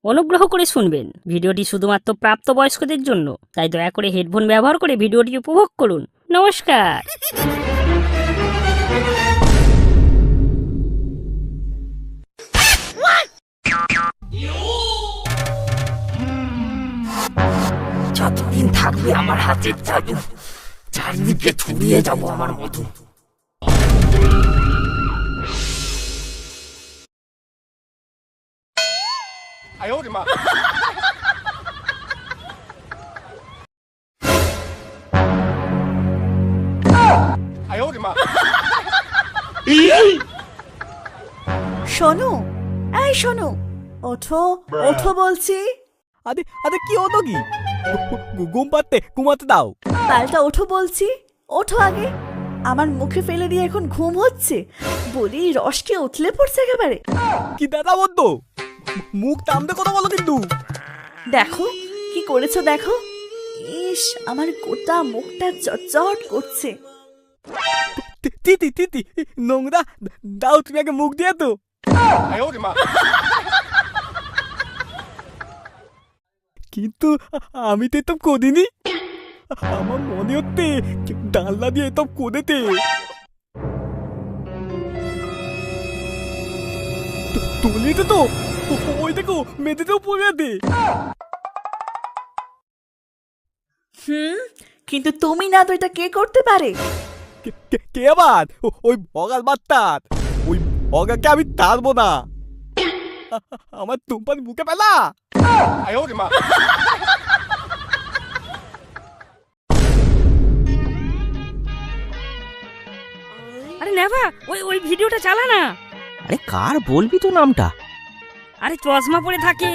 অনুগ্রহ করে শুনবেন, ভিডিওটি শুধুমাত্র প্রাপ্তবয়স্কদের জন্য, তাই দয়া করে হেডফোন ব্যবহার করে ভিডিওটি উপভোগ করুন। নমস্কার। যতদিন থাকবে আমার হাতের জাদু, চারদিকে ছড়িয়ে যাবো আমার মধু। শোনো, এই শোনো, ওঠো ওঠো বলছি। আরে আরে কি হতো কি? ঘুম পাড়তে ঘুমাতে দাও। পাল্টা ওঠো বলছি, ওঠো আগে। আমার মুখে ফেলে দিয়ে এখন ঘুম হচ্ছে, বলি রসকে উতলে পড়ছে একেবারে। কি দাদা বদ্ধ, মুখ টামতে কথা বলো কিন্তু। দেখো কি করেছো দেখো, ইস আমার গোটা মুখটা চটচট করছে। তিতি তিতি নোংরা, দাও তুমি আগে মুখ দিয়ে তো। কিন্তু আমি তো এতব করিনি, আমার মনে হচ্ছে ডাল্লা দিয়ে এতব করেতে। তুলিতে তো ওই দেখো মেঝেতেও পড়ে আছে। কিন্তু তুমি না তো এটা কে করতে পারে? কে আবার? ওই ভগার বাত্তার, ওই ভগাকে আমি তারবো না। আমার তুমপান মুখে পেলা। আরে নেভা, ওই ভিডিওটা চালা না। আরে কার বলবি তো নামটা? আরে চশমা পরে থাকে,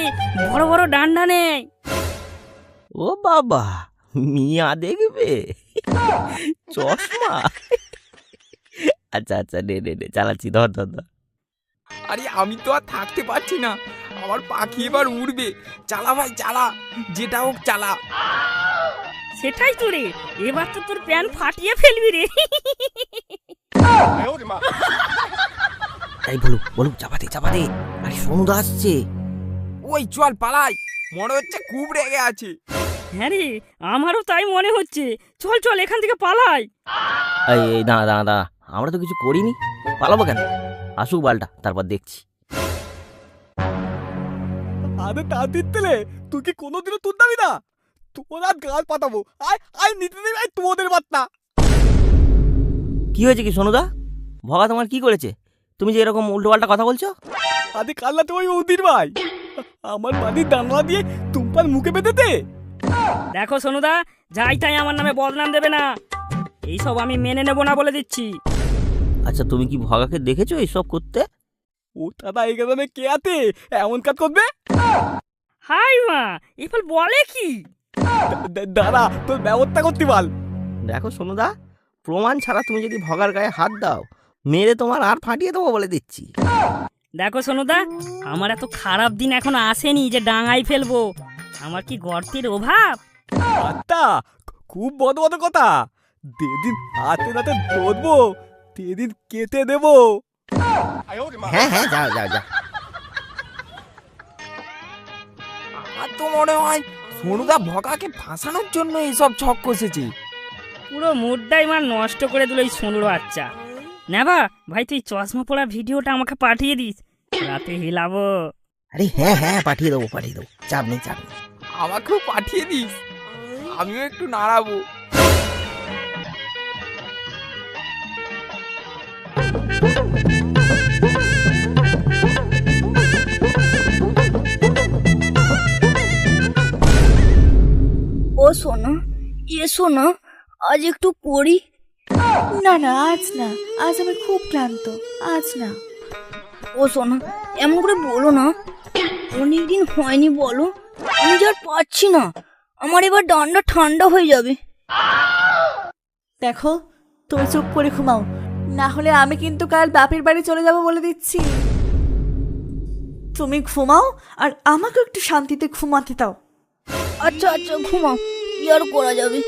বড় বড় ডান্ডা নেই। ও বাবা, মিয়া দেখবে চশমা। আচ্ছা আচ্ছা, নে নে নে, চালাচ্ছি, ধর ধর ধর। আরে আমি তো আর থাকতে পারছি না, আমার পাখি এবার উড়বে। চালা ভাই চালা, যেটা হোক চালা। সেটাই তো রে, এবার তো তোর প্যান ফাটিয়ে ফেলবি রে। তাই বলুক বলুক, চাপাতে চাপাতে। আরে সোনুদা আসছে। ওই চল পালাই, মনে হচ্ছে খুব রেগে আছে। হ্যাঁ রে, আমারও তাই মনে হচ্ছে। চল চল এখান থেকে পালাই। এই দাঁড়া দাঁড়া দাঁড়া, আমরা তো কিছু করিনি, পালাবো কেন? আসুক বালটা, তারপর দেখছি। আরে তা দিতেলে তুই কি কোনোদিনও তুল দাবি না? তোর আর গাল পাতাবো। আয় আয় নিতে দেবে, আয় তোমাদের বার্তা। কি হয়েছে কি সোনুদা? ভগা তোমার কি করেছে? তুমি যে এরকম উল্টো পাল্টা কথা বলছো? আরে কাল্লা তো ওই উদির ভাই আমার বাড়ির ডান্ডা দিয়ে তুমপান মুখে বেঁধে দে। দেখো সোনুদা, যাই তাই আমার নামে বদনাম দেবে না, এইসব আমি মেনে নেব না বলে দিচ্ছি। আচ্ছা তুমি কি ভগাকে দেখেছো এইসব করতে? ও দাদা এই গ্রামে কে আছে এমন কাজ করবে? হাই মা, এফল বলে কি? দাদা তোর ব্যবস্থা করতে পার। দেখো সোনুদা, প্রমাণ ছাড়া তুমি যদি ভগার গায়ে হাত দাও, মেরে তোমার আর ফাটিয়ে দেবো বলে দিচ্ছি। দেখো সোনুদা, আমার এত খারাপ দিন এখনো আসেনি যে ডাঙাই ফেলবো। আমার কি গর্তের অভাব? আত্মা খুব বড় বড় কথা। যেদিন হাতে নাতে ধরবো সেদিন কেটে দেবো। হ্যাঁ হ্যাঁ, যাও যাও যাও। আমার তো মনে হয় সোনুদা ভগাকে ফাঁসানোর জন্য এইসব ছক কষেছে। পুরো মুডটাই মার নষ্ট করে দিল এই সোনুর বাচ্চা। নেবা ভাই, তুই চশমা পড়া ভিডিওটা আমাকে পাঠিয়ে দিস, রাতে হিলাবো। আরে হ্যাঁ হ্যাঁ, পাঠিয়ে দেবো পাঠিয়ে দেবো, চাপ নেই চাপ নেই। আমাকেও পাঠিয়ে দিস, আমিও একটু নাড়াবো। ও সোনা, এসো না, আজ একটু পড়ি। না না, আজ না, আজ আমি খুব ক্লান্ত, আজ না। ও সোনা, এমন করে বলো না, অনেকদিন হয়নি বলো, আমি যে আর পাচ্ছি না, আমার এবার ডান্ডা ঠান্ডা হয়ে যাবে। দেখো তুমি চুপ করে ঘুমাও, না হলে আমি কিন্তু কাল বাপের বাড়ি চলে যাব বলে দিচ্ছি। তুমি ঘুমাও আর আমাকে একটু শান্তিতে ঘুমাতে দাও। আচ্ছা আচ্ছা, ঘুমাও, কি আর করা যাবে।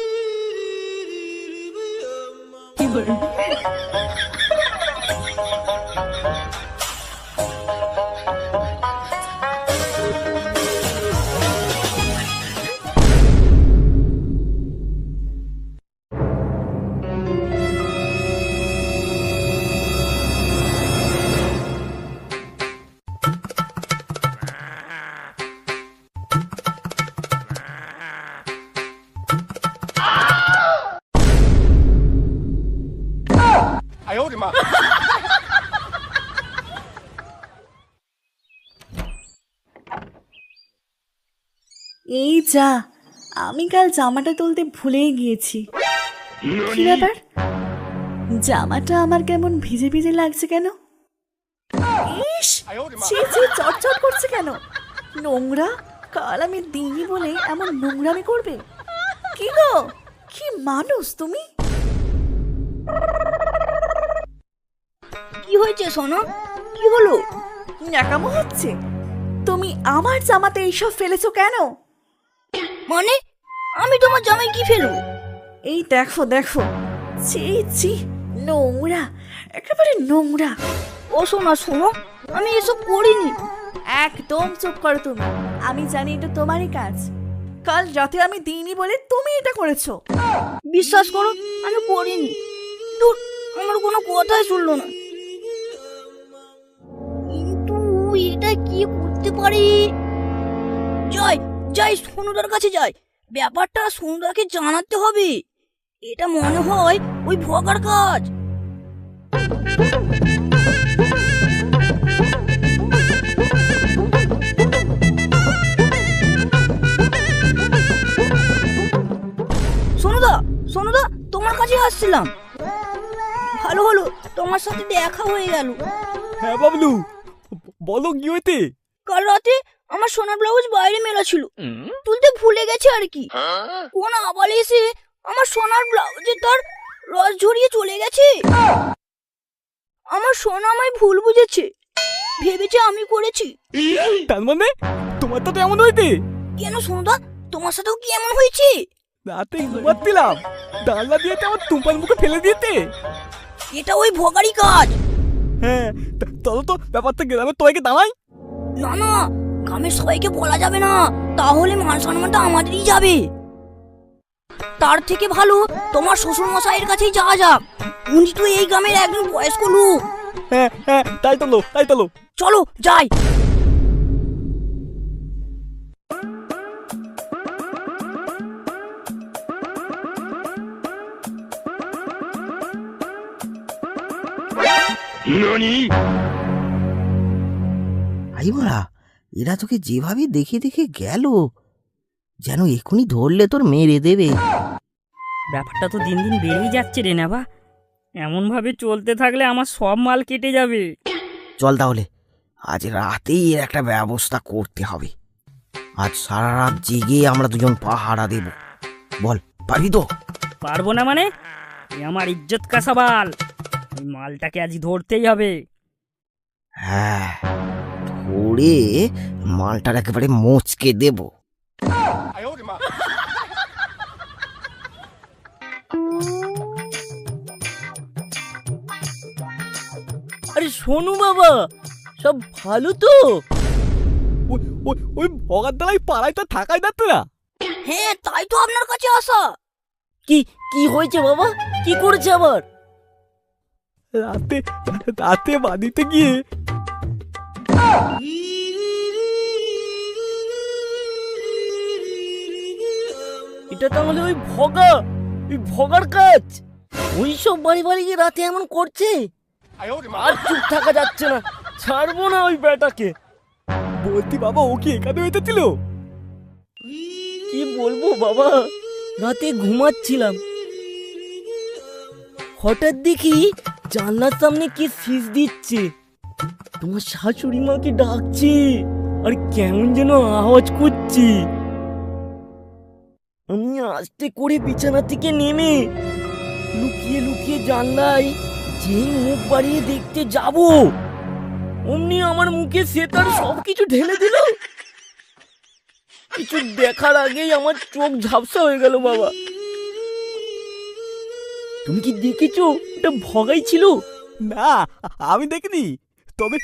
এই যা, আমি কাল জামাটা তুলতে ভুলেই গিয়েছি। কি ব্যাপার, জামাটা আমার কেমন ভিজে ভিজে লাগছে কেন? ইস, ছি ছি, চটচট করছে কেন? নোংরা, কাল আমি দিইনি বলে এমন নোংরামি করবে? কি গো, কি মানুষ তুমি? কি হয়েছে সোনা? কি হলো? ন্যাকামো হচ্ছে? তুমি আমার জামাতে এইসব ফেলেছো কেন? মানে আমি তোমার জামাই কি ফেলবো? এই দেখো দেখো, ছি ছি, নোংরা, একেবারে নোংরা। ও সোনা শোনো, আমি এসব করিনি। একদম চুপ করো তুমি। আমি জানি এটা তোমারই কাজ। কাল রাতে আমি দিইনি বলে তুমি এটা করেছো। বিশ্বাস করো, আমি করিনি। দূর, আমার কোনো কথাই শুনলো না। কিন্তু এটা কি করতে পারি? যাই যাই, সোনুদার কাছে যাই, ব্যাপারটা সোনুদাকে জানাতে হবে। এটা মনে হয় ওই ভগার কাজ। সোনুদা, সোনুদা, তোমার কাছে আসছিলাম। ভালো হলো তোমার সাথে দেখা হয়ে গেল। হ্যাঁ বাবলু, বলো কি হইতে? কাল রাতে আমার সোনার ব্লাউজ বাইরে মেলা ছিল, তুলতে ভুলে গেছে আর কি। কোন আবাল এসে আমার সোনার ব্লাউজে তার রস ঝরিয়ে চলে গেছে। আমার সোনা আমায় ভুল বুঝেছে, ভেবেছে আমি করেছি। তার মানে তোমার তো এমন হইতে? কেন সোনুদা, তোমার সাথেও কি এমন হয়েছে? রাতে ঘুমাচ্ছিলাম, ডাল্লা দিয়ে আমার তুম্পার মুখে ফেলে দিতে। এটা ওই ভোগারি কাজ। হ্যাঁ, চলো তো ব্যাপারটা গ্রামের তোকে দাঁড়াই। না না, গ্রামের সবাইকে বলা যাবে না, তাহলে মান সম্মানটা আমাদেরই যাবে। তার থেকে ভালো তোমার শ্বশুর মশাইয়ের কাছেই যাওয়া যাক। উনি তো এই গ্রামের একজন বয়স্ক লোক। হ্যাঁ হ্যাঁ, তাই তোলো তাই তোলো। চলো যাই। আই মারা, এরা তোকে যেভাবে দেখে দেখে গেল, যেন এক্ষুনি ধরলে তোর মেরে দেবে। ব্যাপারটা তো দিন দিন বেড়েই যাচ্ছে রে নেবা। এমনভাবে চলতে থাকলে আমার সব মাল কেটে যাবে। চল তাহলে, আজ রাতেই এর একটা ব্যবস্থা করতে হবে। আজ সারা রাত জেগে আমরা দুজন পাহারা দেব। বল, পারবি তো? পারবো না মানে? এ আমার ইজ্জত কা সওয়াল। এই মালটাকে আজ ধরতেই হবে। হ্যাঁ, ধরে মালটার একেবারে মোচকে দেব। আরে শোনো বাবা, সব ভালো তো? ওই ভগার দ্বারাই পাড়ায় তো থাকাই যাচ্ছে না। হ্যাঁ, তাই তো আপনার কাছে আসা। কি কি হয়েছে বাবা? কি করেছে আবার? রাতে রাতে বাড়িতে গিয়ে এটা তাহলে ওই ভগার কাজ। ওই সব বাড়ি বাড়ি গিয়ে রাতে এমন করছে, আর চুপ থাকা যাচ্ছে না। ছাড়বো না ওই বেটাকে। বলতি বাবা, ও কি এখানে হইতেছিল? কি বলবো বাবা, রাতে ঘুমাচ্ছিলাম, হঠাৎ দেখি জানলার সামনে কে শীষ দিচ্ছে। তোমার শাশুড়ি মাকে ডাকছে, আর কেমন যেন আওয়াজ করছে। আমি আস্তে করে বিছানা থেকে নেমে লুকিয়ে লুকিয়ে জানলায় যেই মুখ বাড়িয়ে দেখতে যাব, অমনি আমার মুখে সে তার সবকিছু ঢেলে দিল। কিছু দেখার আগেই আমার চোখ ঝাপসা হয়ে গেল বাবা। তুমি কি দেখেছো এটা ভগাই ছিল? না, আমি দেখিনি। তবে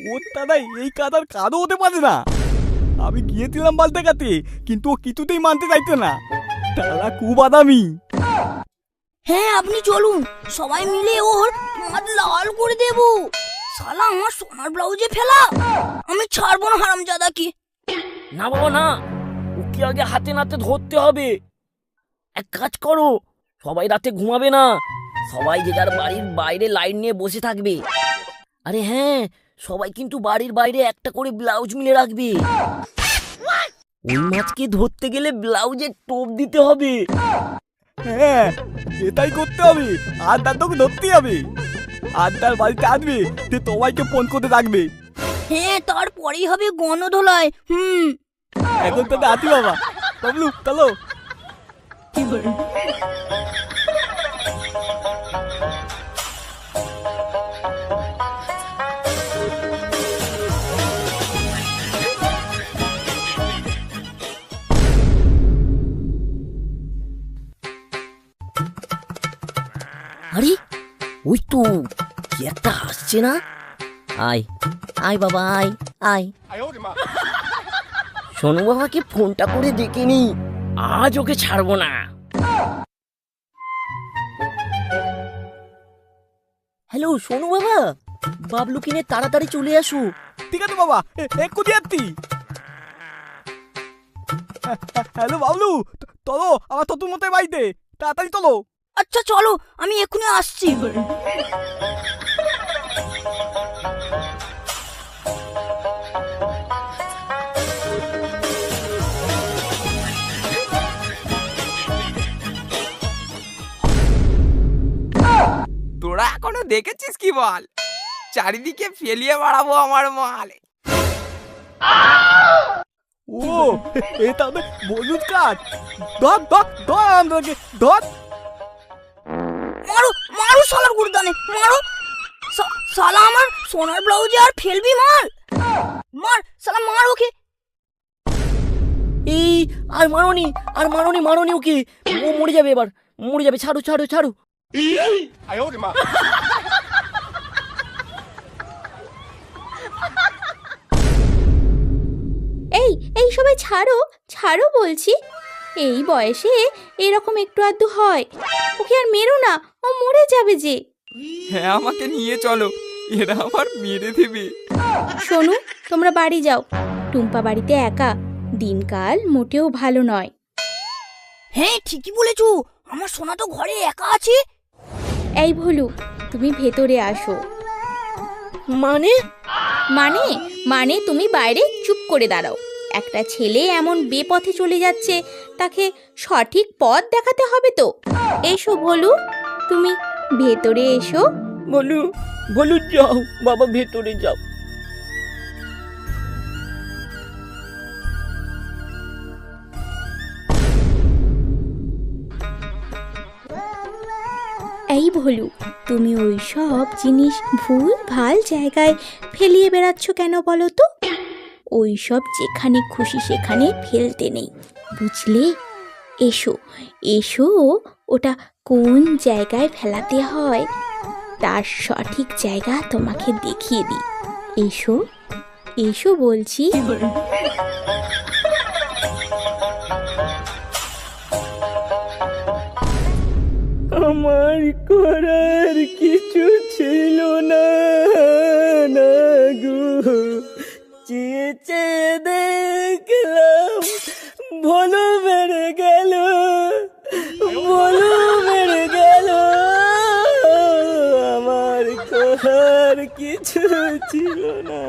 ওর দাদা এই কাজ আর কাজও হতে পারে না। আমি গিয়েছিলাম বাল দেখাতে, কিন্তু ও কিছুতেই মানতে চাইতো না। তারা খুব আদামি। হ্যাঁ, আপনি চলুন, সবাই মিলে ওর মাথা লাল করে দেব। শালা আমার সোনার ব্লাউজে ফেলা, আমি ছাড়বো না হারামজাদাকে। না বাবা না, ওকে আগে হাতে নাতে ধরতে হবে। এক কাজ করো, সবাই রাতে ঘুমাবে না, সবাই যে যার বাড়ির বাইরে লাইট নিয়ে বসে থাকবে। আরে হ্যাঁ, সবাই কিন্তু বাড়ির বাইরে একটা করে ব্লাউজ মিলে রাখবে। ওই মাছকে ধরতে গেলে ব্লাউজে টোপ দিতে হবে। হ্যাঁ, এটাই করতে হবে। আর তার তোকে ধরতেই হবে। আর তার বাড়িতে আসবে, যে তোমাকে ফোন করতে থাকবে। হ্যাঁ, তারপরেই হবে গণধোলায়। এখন তো আছি বাবা। বাবলু চলো। আরে ওই তো কি একটা আসছে না? আয় আয় বাবা, আয় আয়। সোনু বাবাকে ফোনটা করে ডেকে নি, আজ ওকে ছাড়বো না। হ্যালো সোনু বাবা, বাবলু কিনে তাড়াতাড়ি চলে আসো। ঠিক আছে বাবা, এক্ষুনি যাচ্ছি। হ্যালো বাবলু, চলো আমার তোর মতো বাড়িতে, তাড়াতাড়ি চলো। আচ্ছা চলো, আমি এক্ষুনি আসছি। তোরা এখনো দেখেছিস কি বল? চারিদিকে ফেলিয়ে বাড়াবো আমার মাল। ও এটা হবে বলুদ কাঠ। ধর ধর ধর আমাকে ধর। মারো মারো শালার গুরদানে, মারো। শালা আমার সোনার ব্লাউজে আর ফেলবি মার। মার শালা, মার ওকে। এই আর মারোনি, আর মারোনি, মারোনি ওকে, ও মরে যাবে এবার, মরে যাবে। ছাড়ো ছাড়ো ছাড়ো। এই সবাই ছাড়ো ছাড়ো বলছি। এই বয়সে এরকম একটু আধটু হয়, ওকে আর মেরো না, ও মরে যাবে যে। হ্যাঁ, আমাকে নিয়ে চলো, এরা আমার মেরে দেবে। শোনো, তোমরা বাড়ি যাও, টুম্পা বাড়িতে একা, দিনকাল মোটেও ভালো নয়। হ্যাঁ ঠিকই বলেছো, আমার সোনা তো ঘরে একা আছে। এই ভোলু, তুমি ভেতরে আসো। মানে মানে মানে তুমি বাইরে চুপ করে দাঁড়াও। একটা ছেলে এমন বেপথে চলে যাচ্ছে, তাকে সঠিক পথ দেখাতে হবে তো। এসো ভোলু, তুমি ভেতরে এসো। বলু বলু যাও বাবা, ভেতরে যাও। এই ভোলু, তুমি ওই সব জিনিস ভুল ভাল জায়গায় ফেলিয়ে বেড়াচ্ছ কেন বলো তো? ওই সব যেখানে খুশি সেখানে ফেলতে নেই, বুঝলে? এসো এসো, ওটা কোন জায়গায় ফেলাতে হয় তার সঠিক জায়গা তোমাকে দেখিয়ে দিই। এসো এসো বলছি। আমার করার কিছু ছিল না, না গো, চেয়ে চেয়ে দেখলাম বলো বেড়ে গেল, বলো বেড়ে গেল। আমার করার কিছু ছিল না।